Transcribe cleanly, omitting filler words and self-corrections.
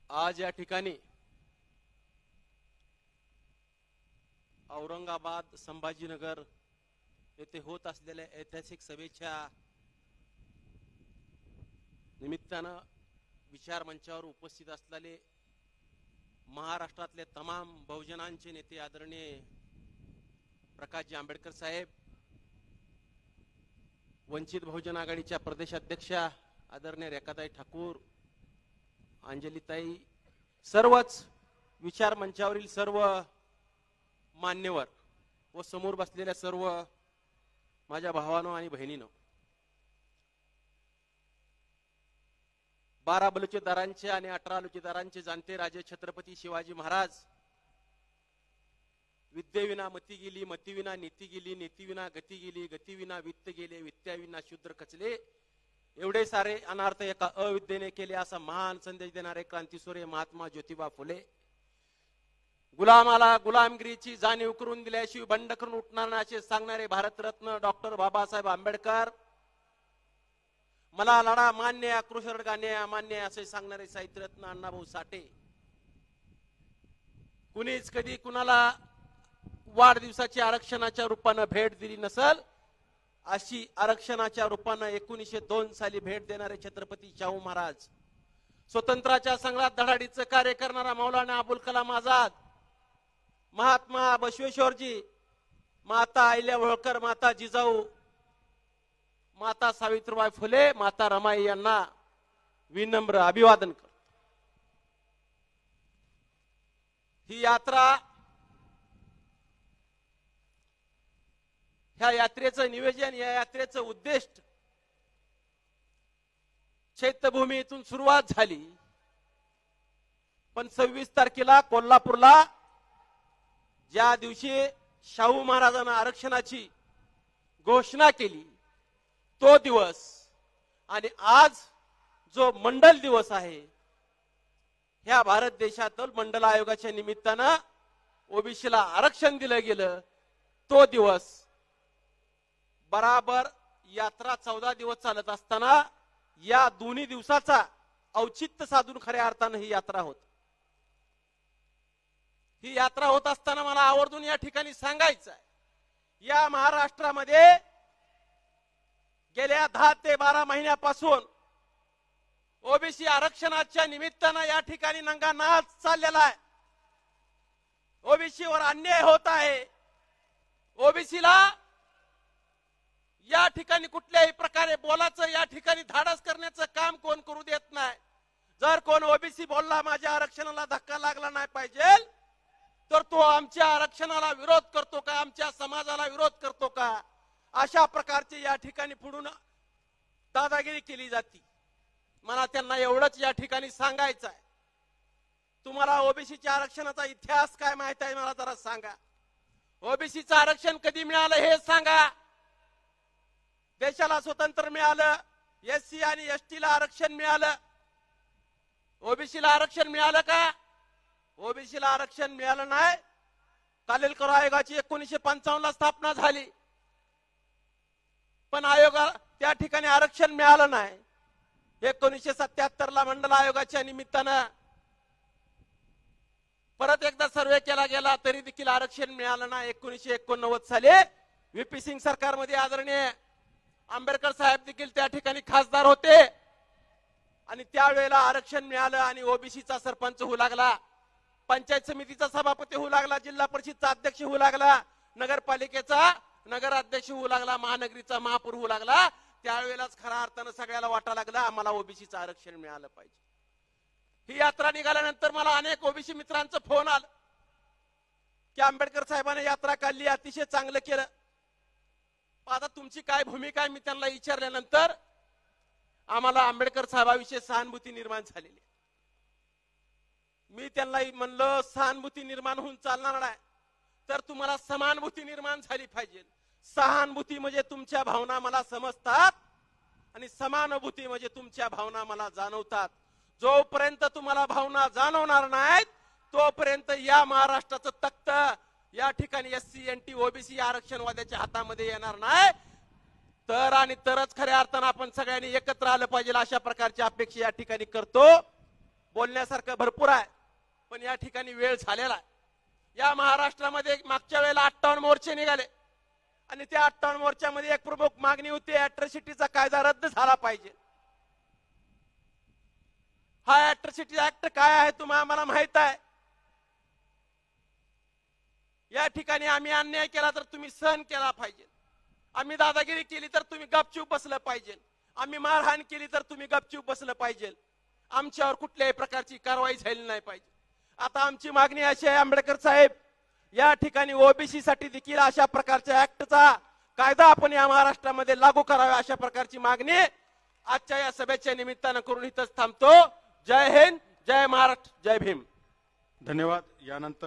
आज या ठिकाणी औरंगाबाद संभाजीनगर येथे होत असलेल्या ऐतिहासिक सभेच्या निमित्तानं विचार मंचावर उपस्थित असलेले महाराष्ट्रातले तमाम बहुजनांचे नेते आदरणीय प्रकाशजी आंबेडकर साहेब, वंचित बहुजन आघाडीच्या प्रदेशाध्यक्षा आदरणीय रेखाताई ठाकूर, अंजलीताई, सर्वच विचार मंचावरील सर्व मान्यवर व समोर बसलेल्या सर्व माझ्या भावांनो आणि बहिणींनो, 12 बलुतेदारांचे आणि 18 बलुतेदारांचे जाणते राजे छत्रपती शिवाजी महाराज, विद्येविना मती गेली, मतीविना नीती गेली, नीतीविना गती गेली, गतीविना वित्त गेले, वित्त्याविना शूद्र खचले, एवढे सारे अनार्थ एका अविद्येने केले असा महान संदेश देणारे क्रांतीसूर्य महात्मा ज्योतिबा फुले, गुलामाला गुलामगिरीची जाणीव करून दिल्याशिवाय बंड करून उठणार असे सांगणारे भारतरत्न डॉक्टर बाबासाहेब आंबेडकर, मला लढा मान्य, आक्रोश गाणे अमान्य असे सांगणारे साहित्यरत्न अण्णाभाऊ साठे, कुणीच कधी कुणाला वाढदिवसाची आरक्षणाच्या रूपाने भेट दिली नसल अशी आरक्षणाच्या रूपाने 1902 साली भेट देणारे छत्रपती शाहू महाराज, स्वतंत्राच्या संग्रामात धडाडीचं कार्य करणारा मौलाना अबुल कलाम आझाद, महात्मा बसवेश्वरजी, माता अहिल्या होळकर, माता जिजाऊ, माता सावित्रीबाई फुले, माता रमाई यांना विनम्र अभिवादन करतो। ही यात्रा, ह्या यात्रेचं नियोजन, या यात्रेचं उद्दिष्ट चैत्यभूमीतून सुरुवात झाली, पण 26 तारखेला कोल्हापूरला ज्या दिवशी शाहू महाराजांना आरक्षणाची घोषणा केली तो दिवस आणि आज जो मंडल दिवस आहे, ह्या भारत देशातील मंडल आयोगाच्या निमित्तानं ओबीसीला आरक्षण दिलं गेलं तो दिवस, बराबर यात्रा 14 दिवस चालत असताना या दोन्ही दिवसाचा औचित्य साधून खऱ्या अर्थानं ही यात्रा होत। ही यात्रा होत असताना मला आवर्जून या ठिकाणी सांगायचं आहे, या महाराष्ट्रामध्ये गेल्या 10 ते 12 महिन्यापासून ओबीसी आरक्षणाच्या निमित्तानं या ठिकाणी नंगा नाच चाललेला आहे, ओबीसीवर अन्याय होत आहे, ओबीसीला या ठिकाणी कुठल्याही प्रकारे बोलायचं, या ठिकाणी धाडस करण्याचं काम कोण करू देत नाही। जर कोण ओबीसी बोलला माझ्या आरक्षणाला धक्का लागला नाही पाहिजे तर तो आमच्या आरक्षणाला विरोध करतो का, आमच्या समाजाला विरोध करतो का, अशा प्रकारचे या ठिकाणी पुढून दादागिरी केली जाते। मला त्यांना एवढंच या ठिकाणी सांगायचं आहे, तुम्हाला ओबीसीच्या आरक्षणाचा इतिहास काय माहित आहे मला जरा सांगा। ओबीसीचं आरक्षण कधी मिळालं हे सांगा। देशाला स्वतंत्र मिळालं, एससी आणि एसटी ला आरक्षण मिळालं, ओबीसीला आरक्षण मिळालं का? ओबीसीला आरक्षण मिळालं नाही। कालेलकर आयोगाची 1955 ला स्थापना झाली, पण आयोगा त्या ठिकाणी आरक्षण मिळालं नाही। 1977 ला मंडल आयोगाच्या निमित्तानं परत एकदा सर्वे केला गेला तरी देखील आरक्षण मिळालं नाही। 1989 साली व्हीपी सिंग सरकारमध्ये आदरणीय आंबेडकर साहेब देखील त्या ठिकाणी खासदार होते आणि त्यावेळेला आरक्षण मिळालं आणि ओबीसीचा सरपंच होऊ लागला, पंचायत समितीचा सभापती होऊ लागला, जिल्हा परिषदचा अध्यक्ष होऊ लागला, नगरपालिकेचा नगराध्यक्ष होऊ लागला, महानगरीचा महापौर होऊ लागला। त्यावेळेलाच खऱ्या अर्थानं सगळ्याला वाटायला लागला आम्हाला ओबीसीचं आरक्षण मिळालं पाहिजे। ही यात्रा निघाल्यानंतर मला अनेक ओबीसी मित्रांचं फोन आला की आंबेडकर साहेबांनी यात्रा काढली, अतिशय चांगलं केलं, आता तुमची काय भूमिका आहे? मी त्यांना विचारल्यानंतर आम्हाला आंबेडकर साहेबांविषयी सहानुभूती निर्माण झालेली। मी त्यांना म्हणलं सहानुभूती निर्माण होऊन चालणार नाही, तर तुम्हाला समानुभूती निर्माण झाली पाहिजे। सहानुभूती म्हणजे तुमच्या भावना मला समजतात आणि समानुभूती म्हणजे तुमच्या भावना मला जाणवतात। जोपर्यंत तुम्हाला भावना जाणवणार नाहीत तोपर्यंत या महाराष्ट्राचं तख्त या ठिकाणी एससी एनटी ओबीसी आरक्षणवाद्याच्या हातामध्ये येणार नाही, तर आणि तरच खऱ्या अर्थानं आपण सगळ्यांनी एकत्र आलं पाहिजे अशा प्रकारची अपेक्षा या ठिकाणी करतो। बोलण्यासारखं भरपूर आहे, पण या ठिकाणी वेळ झालेला आहे. या महाराष्ट्रामध्ये मागच्या वेळेला 58 मोर्चे निघाले आणि त्या 58 मोर्चामध्ये एक प्रमुख मागणी होती, अॅट्रॉसिटीचा कायदा रद्द झाला पाहिजे. हा अॅट्रॉसिटी ऍक्ट काय आहे तुम्हाला आम्हाला माहित आहे. या ठिकाणी आम्ही अन्याय केला तर तुम्ही सहन केला पाहिजे, आम्ही दादागिरी केली तर तुम्ही गपचूप बसलं पाहिजे, आम्ही मारहाण केली तर तुम्ही गपचूप बसलं पाहिजे, आमच्यावर कुठल्याही प्रकारची कारवाई झाली नाही पाहिजे. आता आमची मागणी अशी आहे, आंबेडकर साहेब, या ठिकाणी ओबीसी साठी देखील अशा प्रकारच्या ऍक्टचा कायदा आपण या महाराष्ट्रामध्ये लागू करावा, अशा प्रकारची मागणी आजच्या या सभेच्या निमित्तानं करून इथंच थांबतो. जय हिंद, जय महाराष्ट्र, जय भीम. धन्यवाद. यानंतर